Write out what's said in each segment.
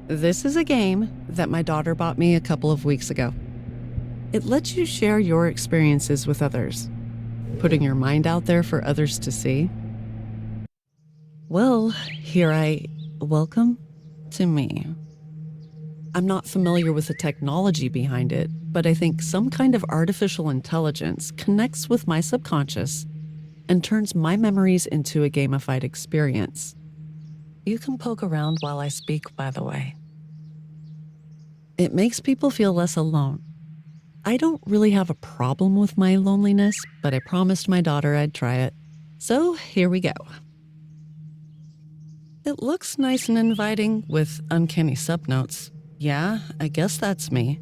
This is a game that my daughter bought me a couple of weeks ago. It lets you share your experiences with others, putting your mind out there for others to see. Well, welcome to me. I'm not familiar with the technology behind it, but I think some kind of artificial intelligence connects with my subconscious and turns my memories into a gamified experience. You can poke around while I speak, by the way. It makes people feel less alone. I don't really have a problem with my loneliness, but I promised my daughter I'd try it. So here we go. It looks nice and inviting with uncanny subnotes. Yeah, I guess that's me.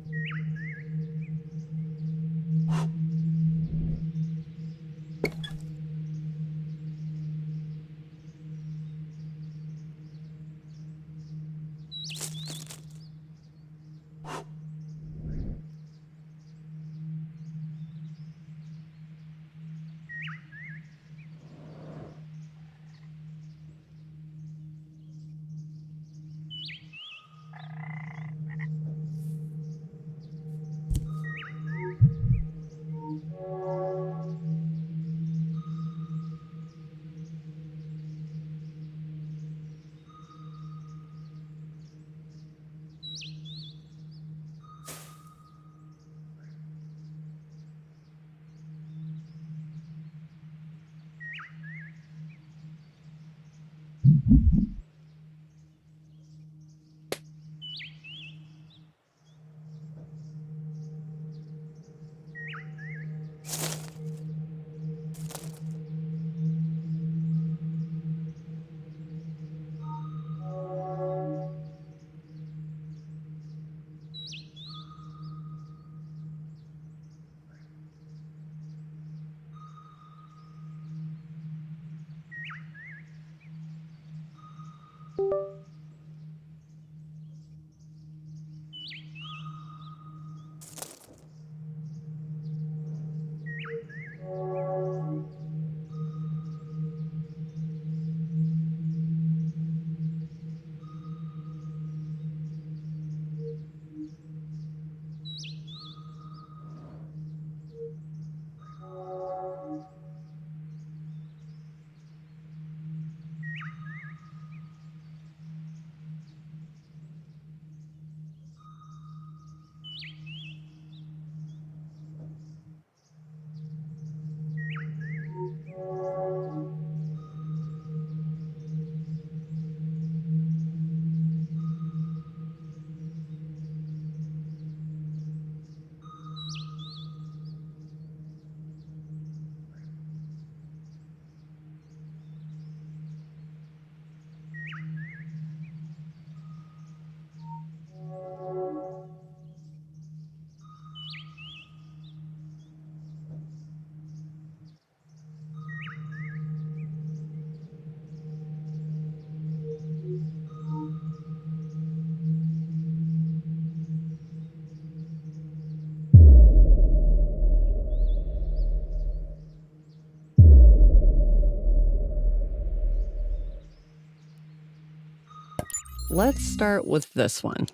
Let's start with this one.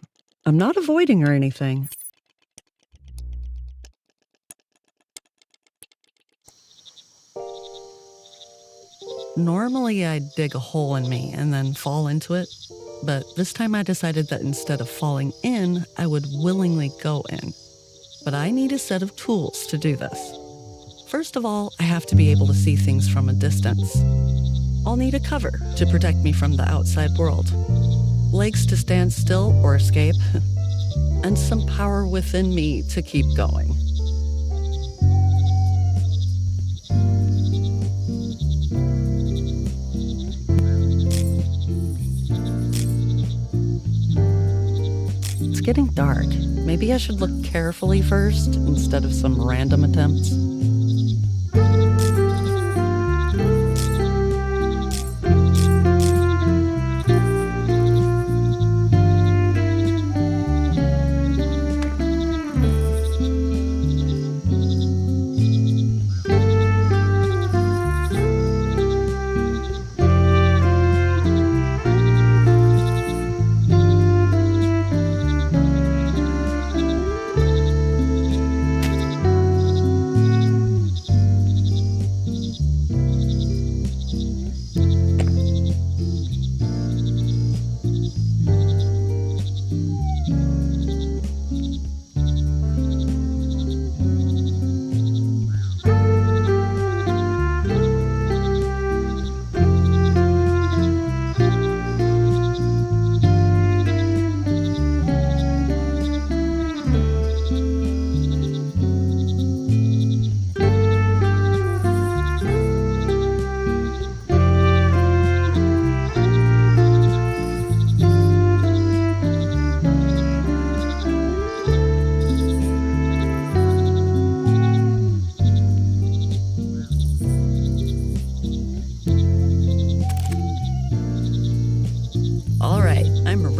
I'm not avoiding or anything. Normally I'd dig a hole in me and then fall into it, but this time I decided that instead of falling in, I would willingly go in. But I need a set of tools to do this. First of all, I have to be able to see things from a distance. I'll need a cover to protect me from the outside world, legs to stand still or escape, and some power within me to keep going. It's getting dark. Maybe I should look carefully first instead of some random attempts.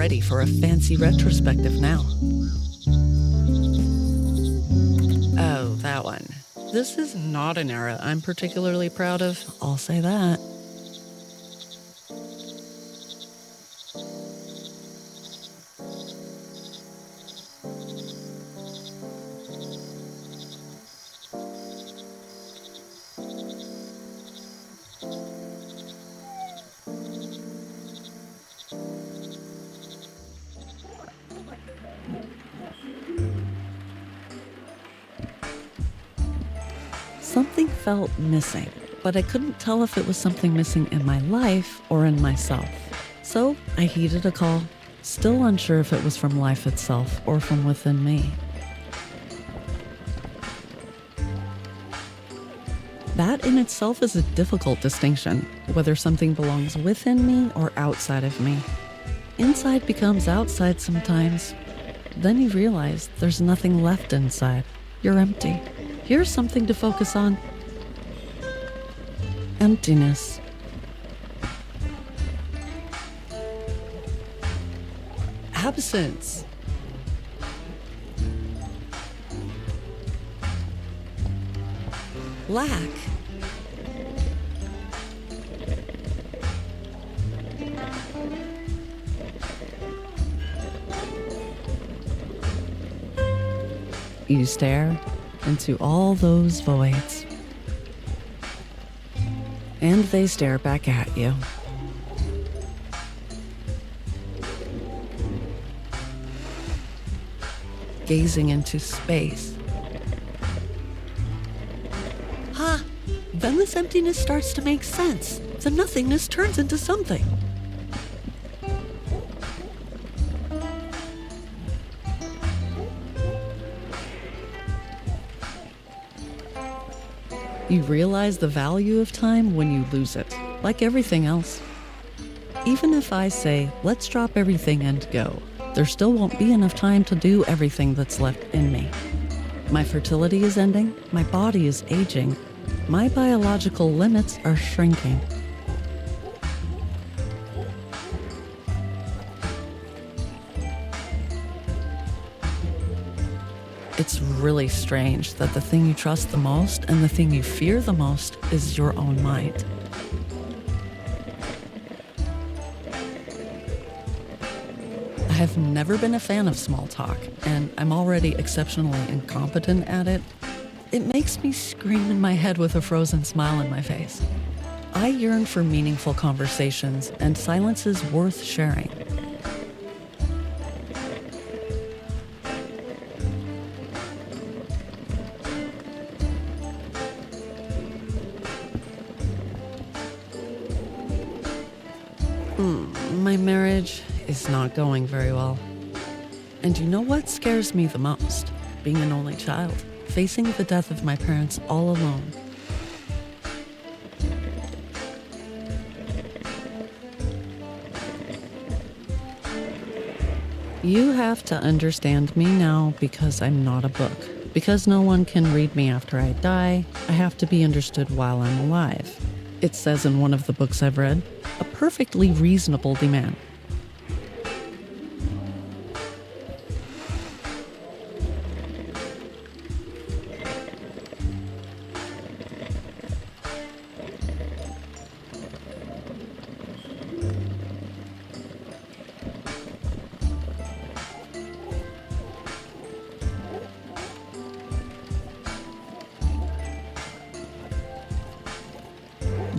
ready for a fancy retrospective now. Oh, that one. This is not an era I'm particularly proud of, I'll say that. Something felt missing, but I couldn't tell if it was something missing in my life or in myself. So I heeded a call, still unsure if it was from life itself or from within me. That in itself is a difficult distinction, whether something belongs within me or outside of me. Inside becomes outside sometimes. Then you realize there's nothing left inside. You're empty. Here's something to focus on. Emptiness. Absence. Lack. You stare into all those voids, and they stare back at you. Gazing into space. Then this emptiness starts to make sense. The nothingness turns into something. You realize the value of time when you lose it, like everything else. Even if I say, let's drop everything and go, there still won't be enough time to do everything that's left in me. My fertility is ending, my body is aging, my biological limits are shrinking. It's really strange that the thing you trust the most and the thing you fear the most is your own mind. I have never been a fan of small talk, and I'm already exceptionally incompetent at it. It makes me scream in my head with a frozen smile on my face. I yearn for meaningful conversations and silences worth sharing. My marriage is not going very well. And you know what scares me the most? Being an only child, facing the death of my parents all alone. You have to understand me now because I'm not a book. Because no one can read me after I die, I have to be understood while I'm alive. It says in one of the books I've read, a perfectly reasonable demand.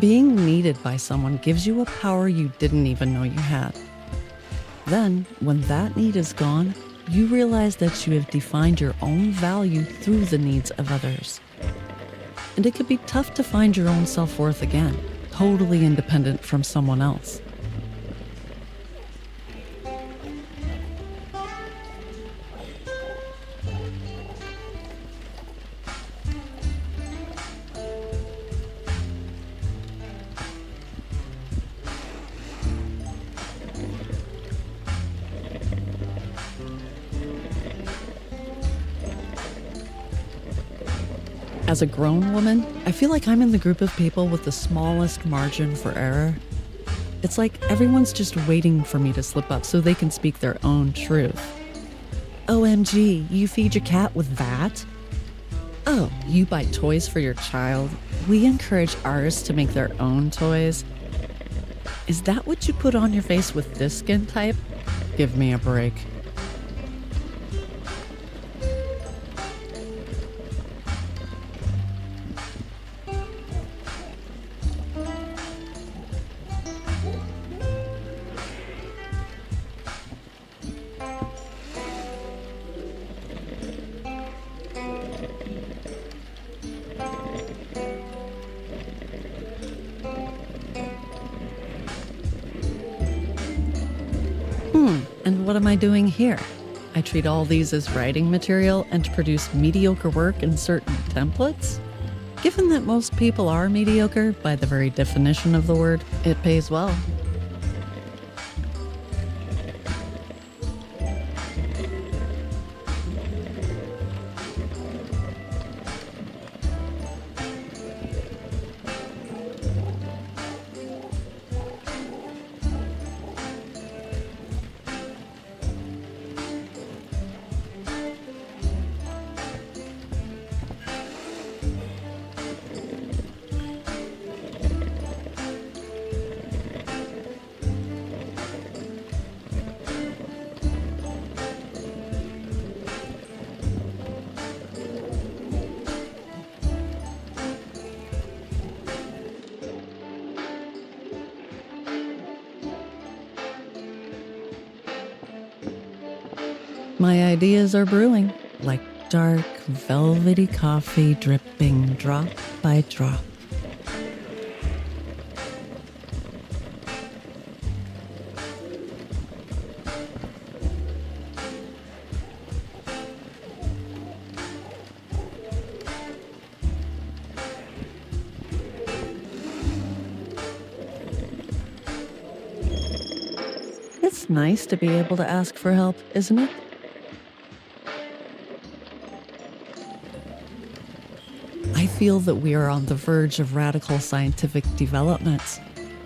Being needed by someone gives you a power you didn't even know you had. Then, when that need is gone, you realize that you have defined your own value through the needs of others. And it can be tough to find your own self-worth again, totally independent from someone else. As a grown woman, I feel like I'm in the group of people with the smallest margin for error. It's like everyone's just waiting for me to slip up so they can speak their own truth. OMG, you feed your cat with that? Oh, you buy toys for your child? We encourage ours to make their own toys. Is that what you put on your face with this skin type? Give me a break. And what am I doing here? I treat all these as writing material and produce mediocre work in certain templates? Given that most people are mediocre, by the very definition of the word, it pays well. My ideas are brewing, like dark, velvety coffee dripping drop by drop. It's nice to be able to ask for help, isn't it? I feel that we are on the verge of radical scientific developments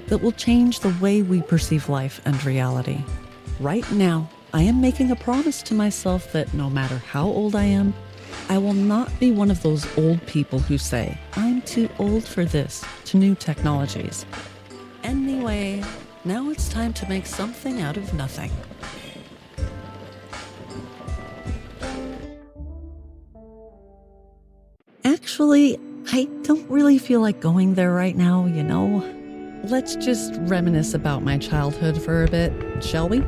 that will change the way we perceive life and reality. Right now, I am making a promise to myself that no matter how old I am, I will not be one of those old people who say, I'm too old for this, to new technologies. Anyway, now it's time to make something out of nothing. Actually, I don't really feel like going there right now, you know? Let's just reminisce about my childhood for a bit, shall we?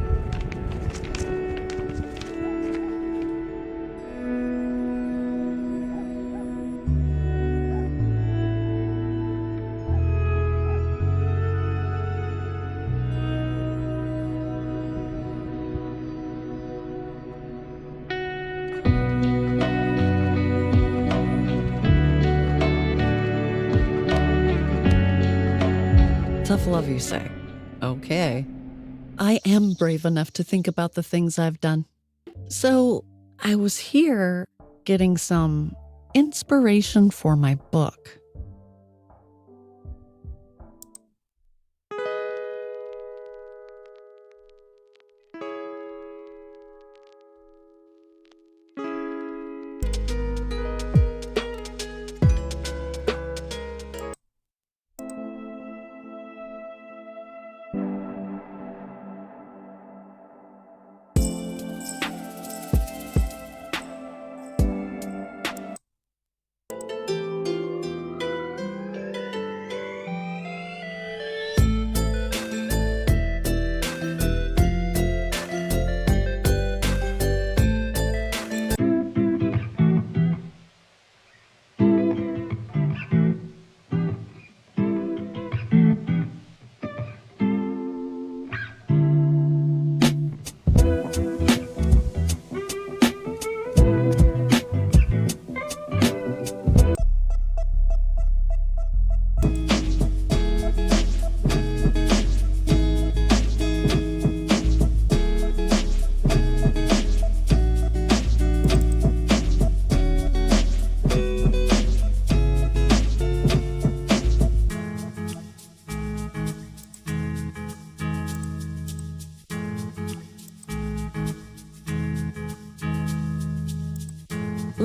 Tough love, you say? Okay. I am brave enough to think about the things I've done. So, I was here getting some inspiration for my book.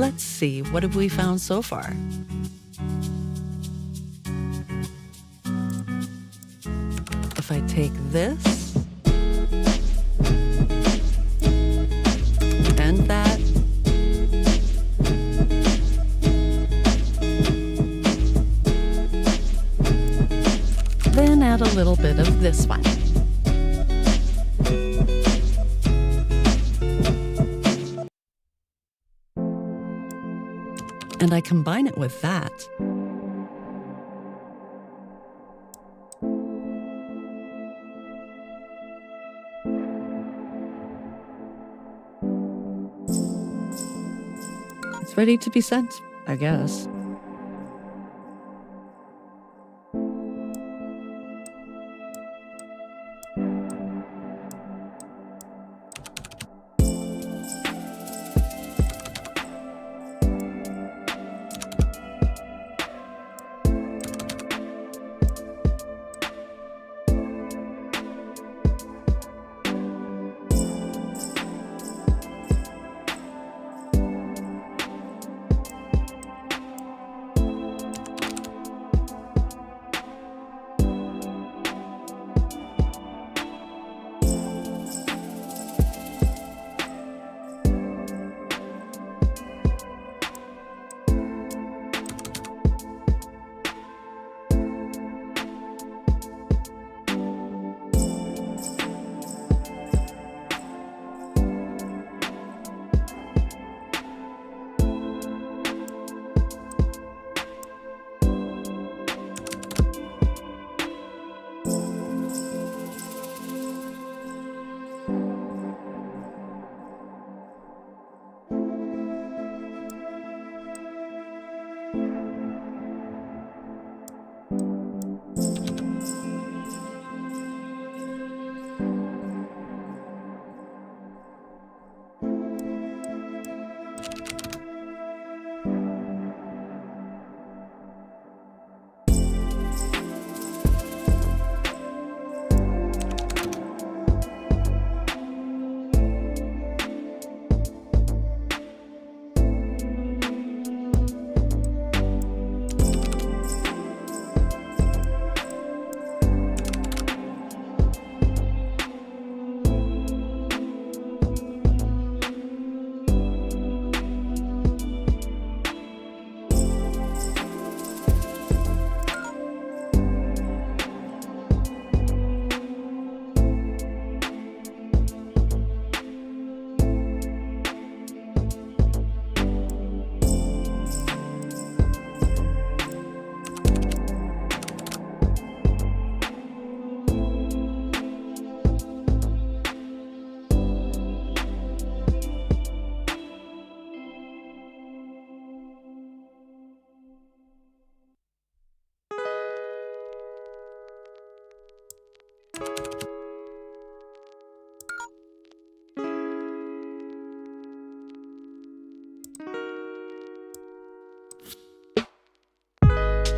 Let's see, what have we found so far? If I take this and that, then add a little bit of this one. And I combine it with that. It's ready to be sent, I guess.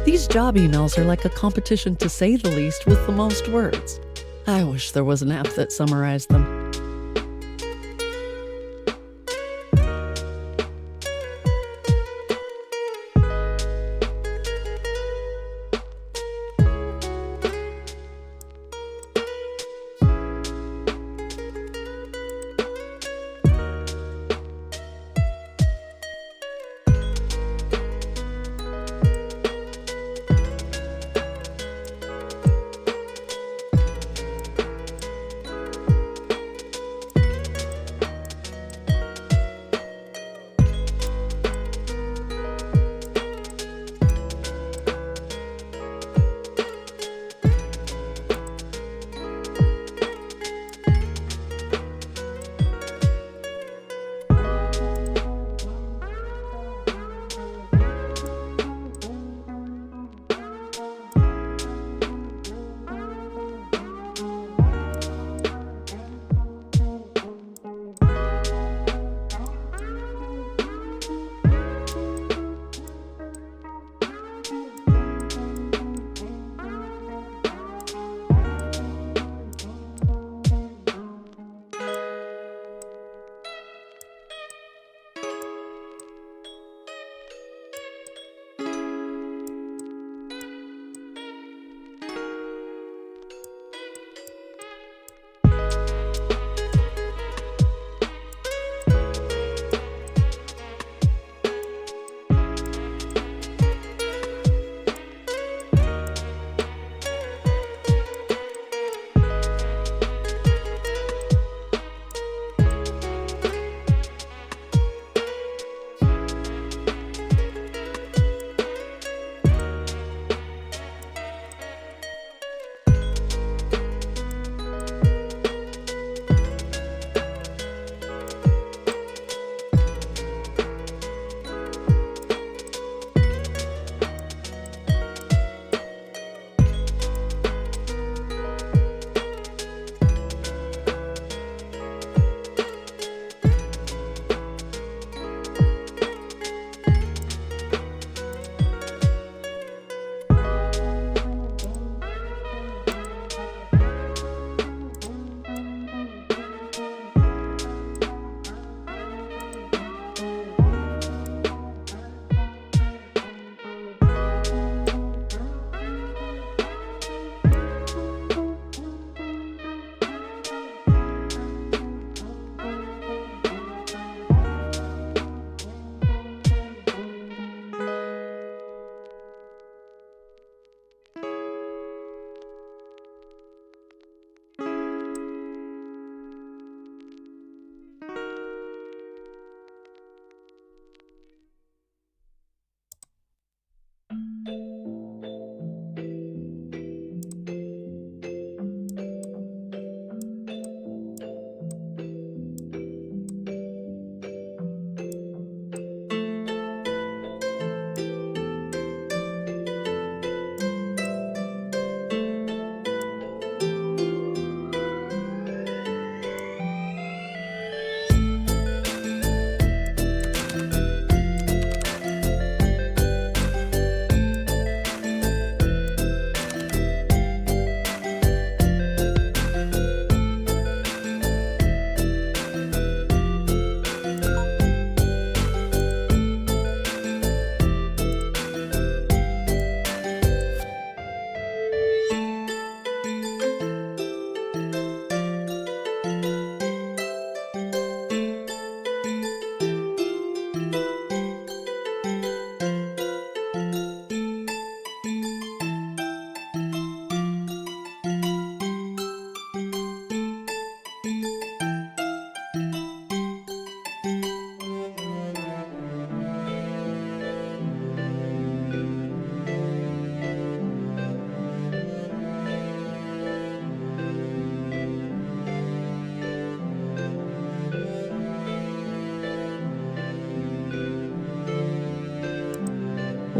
These job emails are like a competition, to say the least, with the most words. I wish there was an app that summarized them.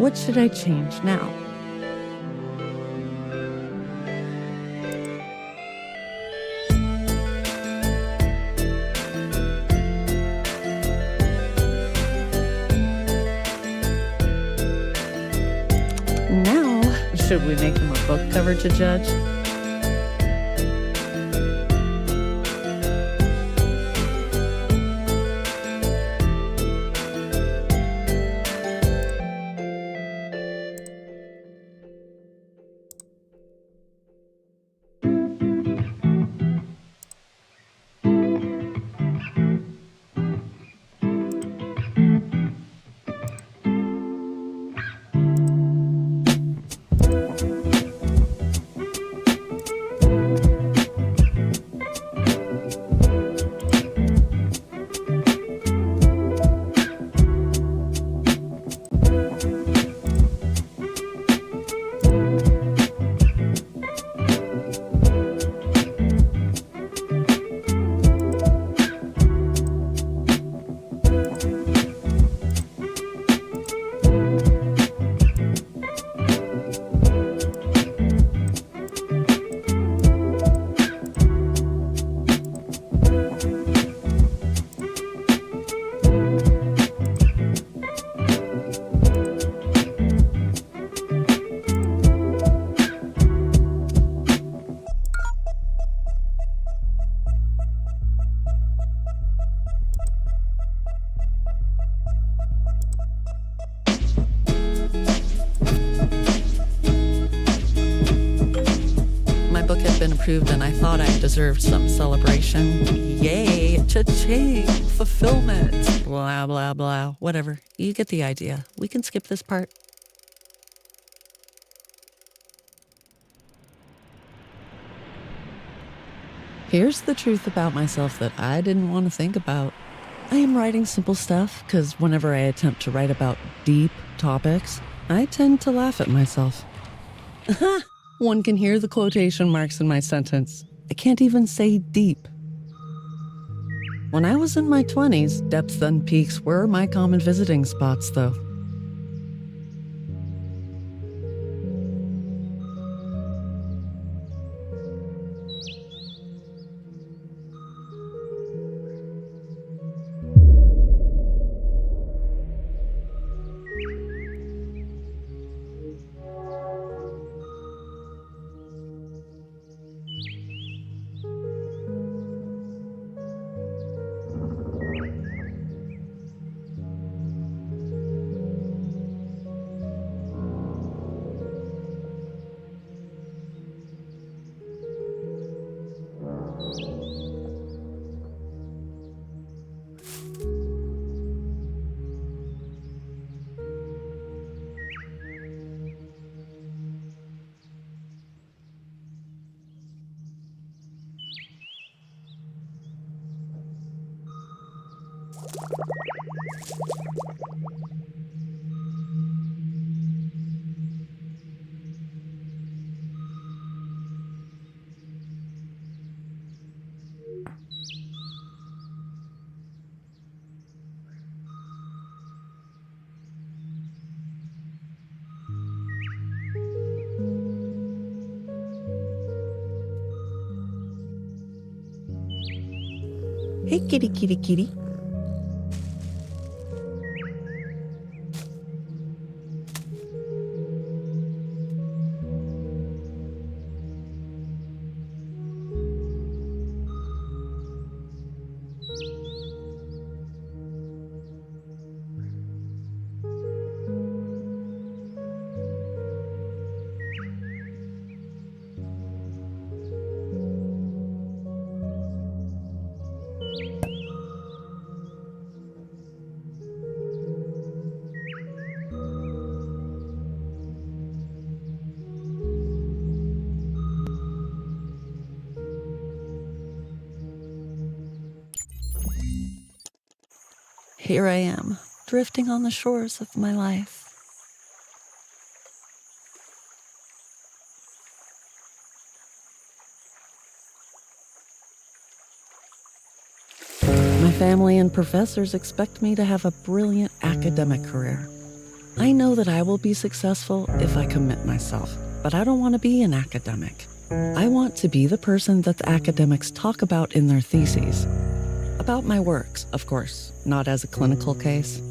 What should I change now? Now, should we make him a book cover to judge? Approved, and I thought I deserved some celebration. Yay, cha-ching, fulfillment, blah, blah, blah, whatever. You get the idea. We can skip this part. Here's the truth about myself that I didn't want to think about. I am writing simple stuff because whenever I attempt to write about deep topics, I tend to laugh at myself. One can hear the quotation marks in my sentence. I can't even say deep. When I was in my 20s, depths and peaks were my common visiting spots, though. Hey, kitty, kitty, kitty. Here I am, drifting on the shores of my life. My family and professors expect me to have a brilliant academic career. I know that I will be successful if I commit myself, but I don't want to be an academic. I want to be the person that the academics talk about in their theses. About my works, of course, not as a clinical case.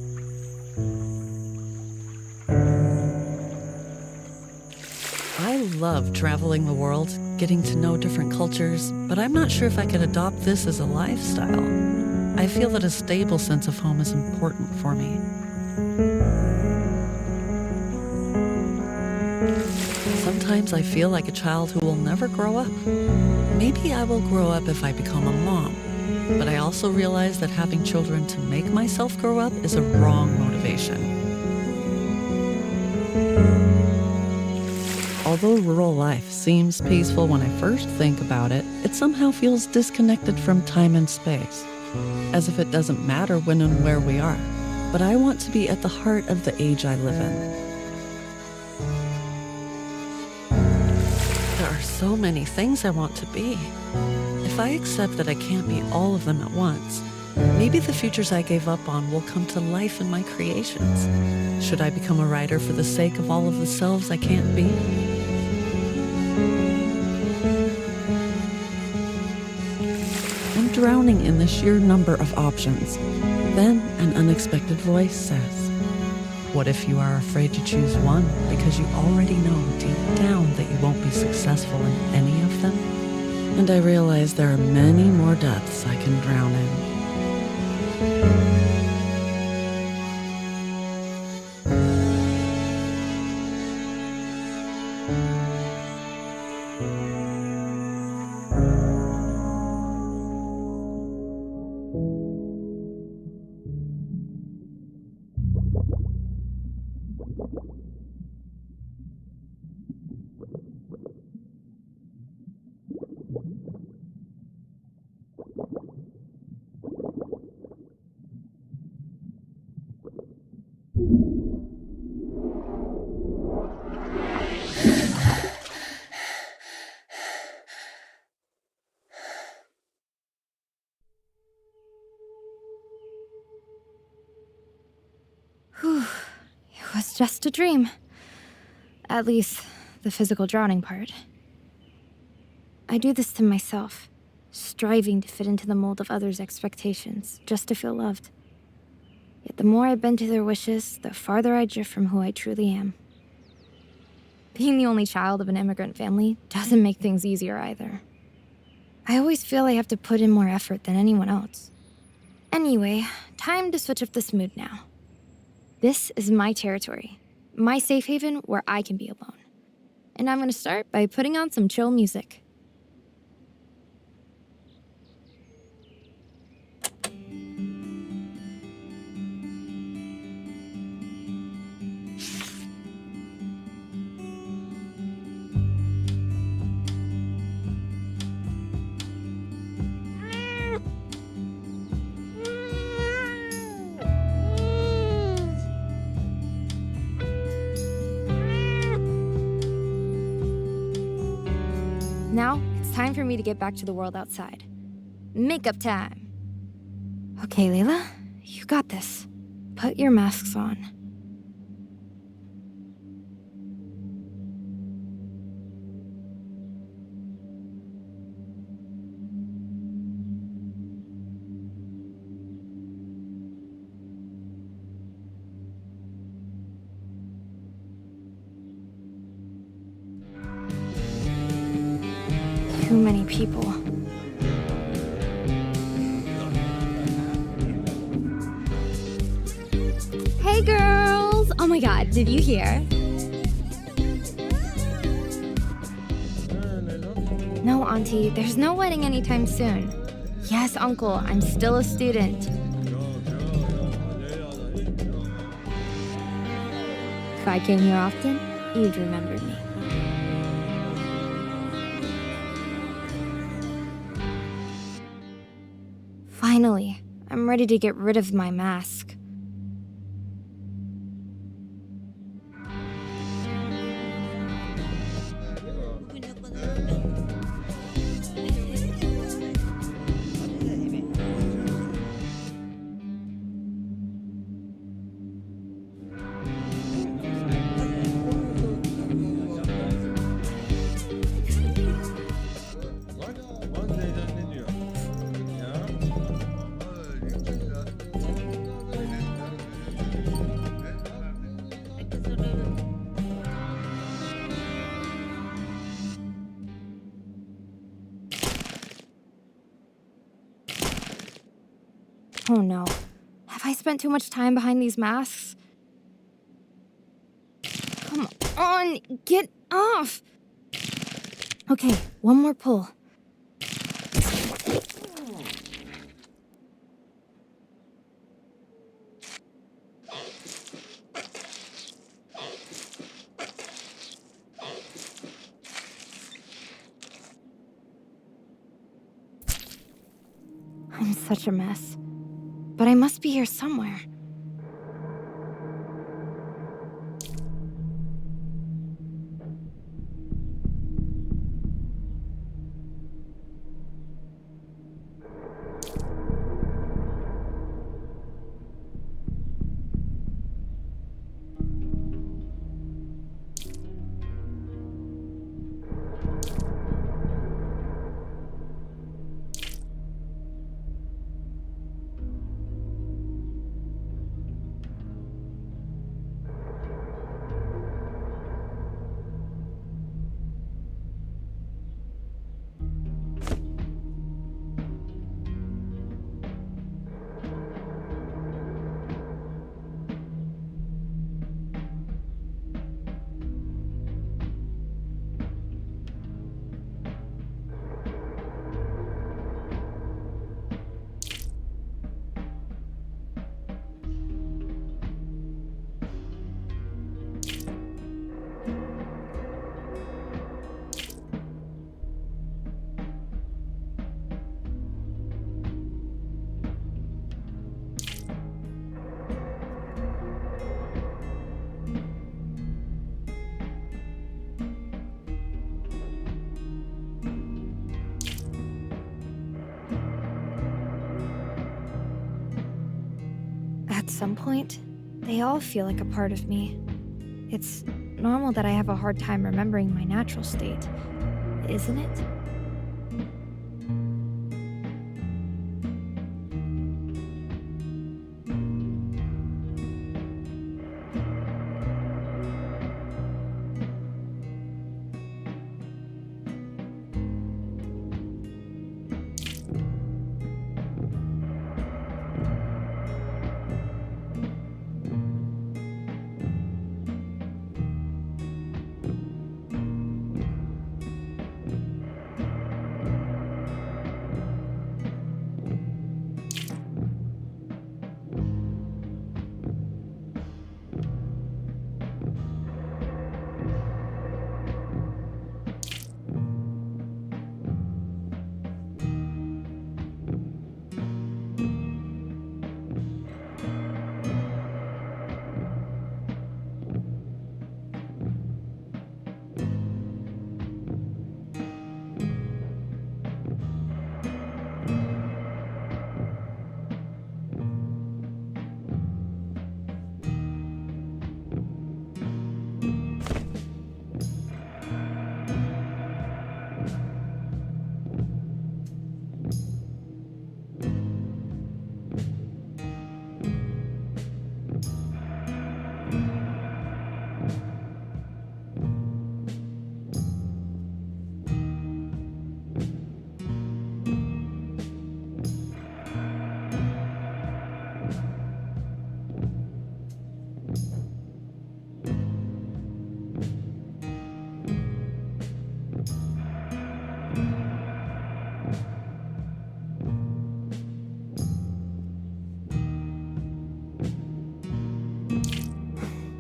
I love traveling the world, getting to know different cultures, but I'm not sure if I can adopt this as a lifestyle. I feel that a stable sense of home is important for me. Sometimes I feel like a child who will never grow up. Maybe I will grow up if I become a mom, but I also realize that having children to make myself grow up is a wrong motivation. Although rural life seems peaceful when I first think about it, it somehow feels disconnected from time and space, as if it doesn't matter when and where we are. But I want to be at the heart of the age I live in. There are so many things I want to be. If I accept that I can't be all of them at once, maybe the futures I gave up on will come to life in my creations. Should I become a writer for the sake of all of the selves I can't be? I'm drowning in the sheer number of options. Then an unexpected voice says, "What if you are afraid to choose one because you already know deep down that you won't be successful in any of them?" And I realize there are many more depths I can drown in. Whew, it was just a dream. At least, the physical drowning part. I do this to myself, striving to fit into the mold of others' expectations, just to feel loved. Yet the more I bend to their wishes, the farther I drift from who I truly am. Being the only child of an immigrant family doesn't make things easier either. I always feel I have to put in more effort than anyone else. Anyway, time to switch up this mood now. This is my territory, my safe haven where I can be alone. And I'm gonna start by putting on some chill music. Now, it's time for me to get back to the world outside. Makeup time! Okay, Leila, you got this. Put your masks on. Too many people. Hey girls! Oh my god, did you hear? No, Auntie, there's no wedding anytime soon. Yes, Uncle, I'm still a student. If I came here often, you'd remember me. Finally, I'm ready to get rid of my mask. Oh no. Have I spent too much time behind these masks? Come on, get off! Okay, one more pull. I'm such a mess. But I must be here somewhere. At some point, they all feel like a part of me. It's normal that I have a hard time remembering my natural state, isn't it?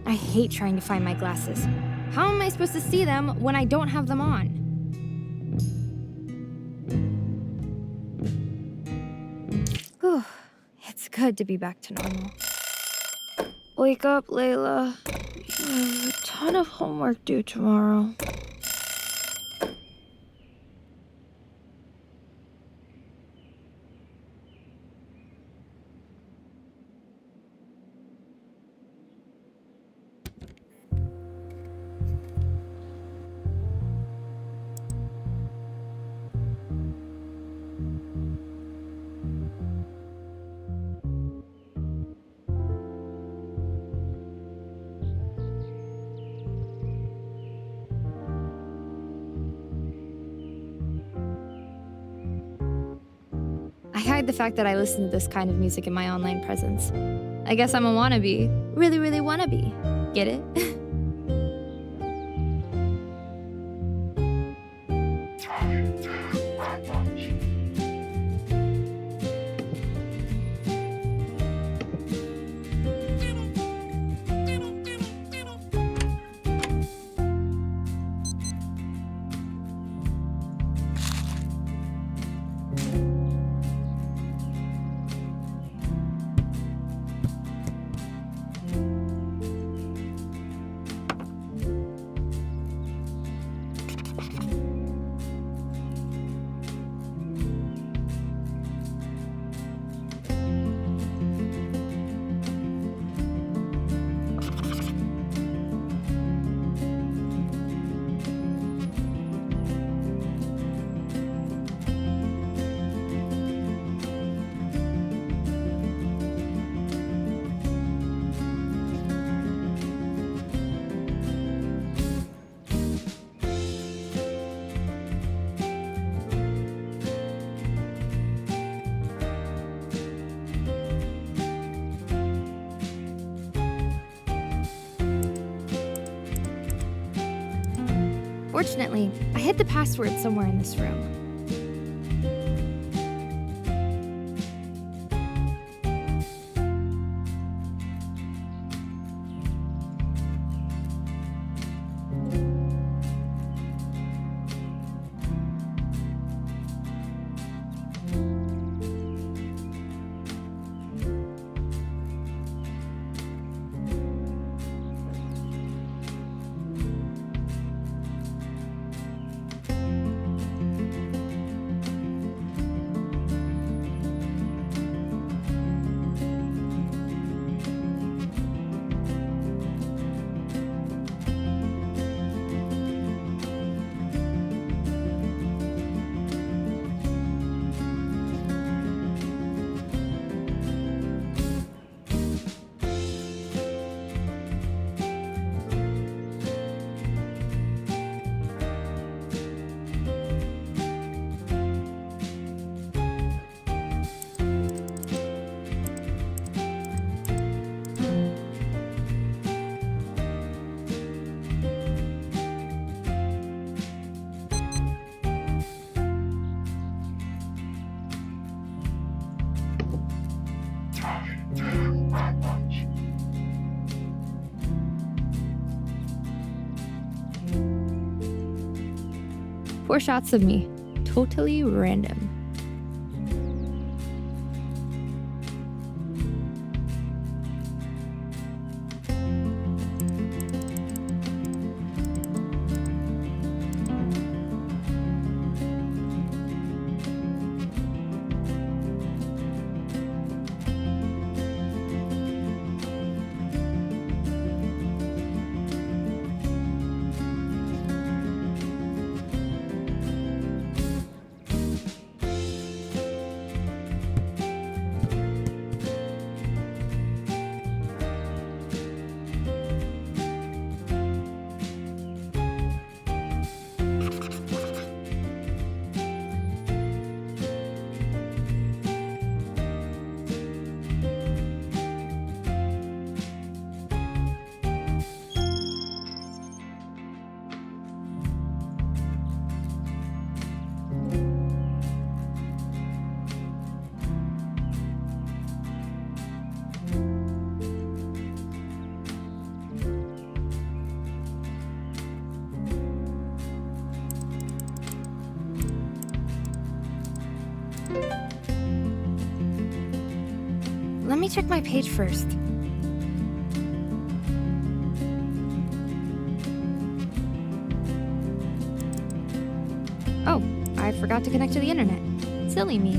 I hate trying to find my glasses. How am I supposed to see them when I don't have them on? Whew, it's good to be back to normal. Wake up, Leila. You have a ton of homework due tomorrow. I hide the fact that I listen to this kind of music in my online presence. I guess I'm a wannabe. Really, really wannabe. Get it? Fortunately, I hid the password somewhere in this room. Four shots of me. Totally random. Let me check my page first. Oh, I forgot to connect to the internet. Silly me.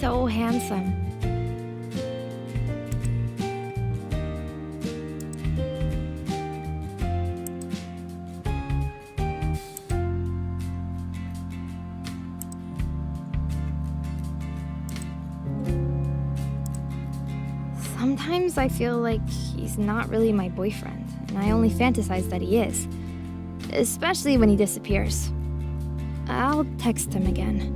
so handsome. Sometimes I feel like he's not really my boyfriend, and I only fantasize that he is. Especially when he disappears. I'll text him again.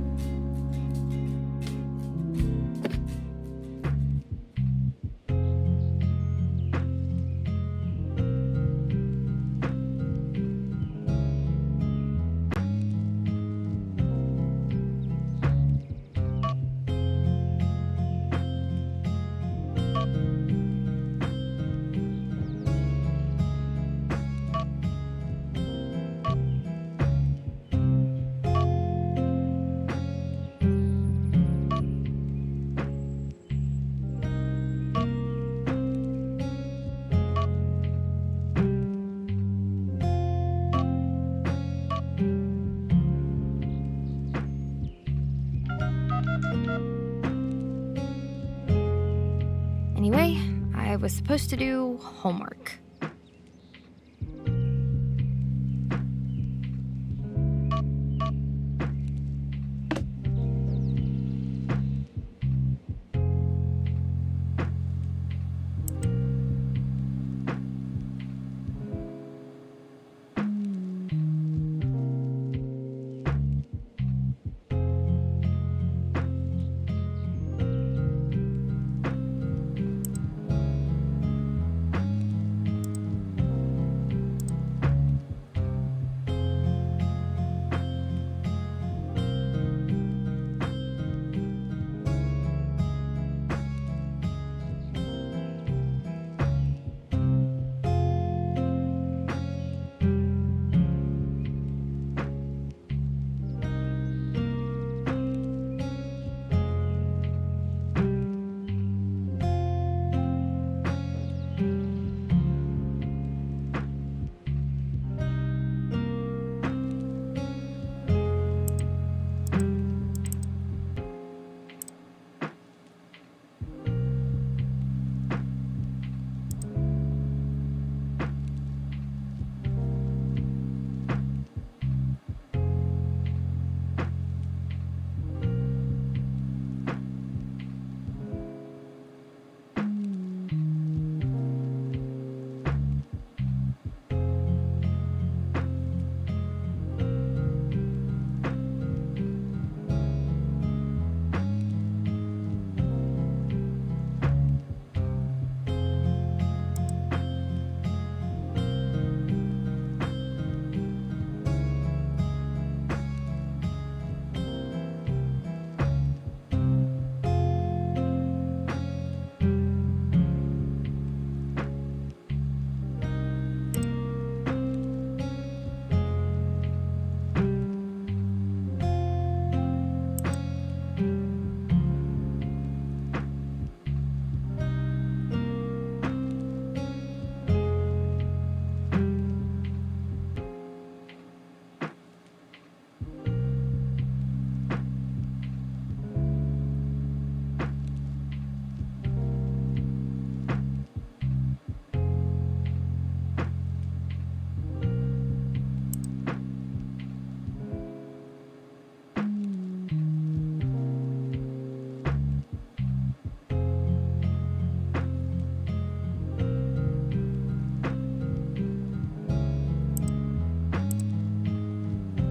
Anyway, I was supposed to do homework.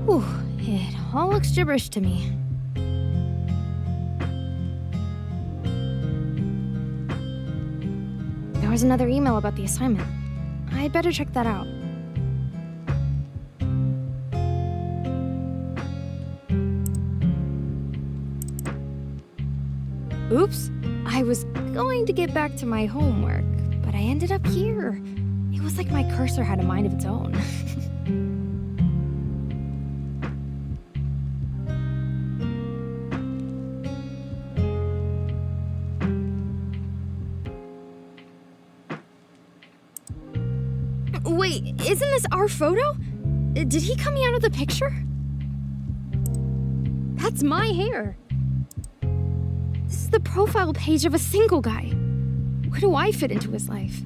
Whew, it all looks gibberish to me. There was another email about the assignment. I'd better check that out. Oops, I was going to get back to my homework, but I ended up here. It was like my cursor had a mind of its own. Wait, isn't this our photo? Did he cut me out of the picture? That's my hair. This is the profile page of a single guy. Where do I fit into his life?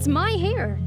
That's my hair.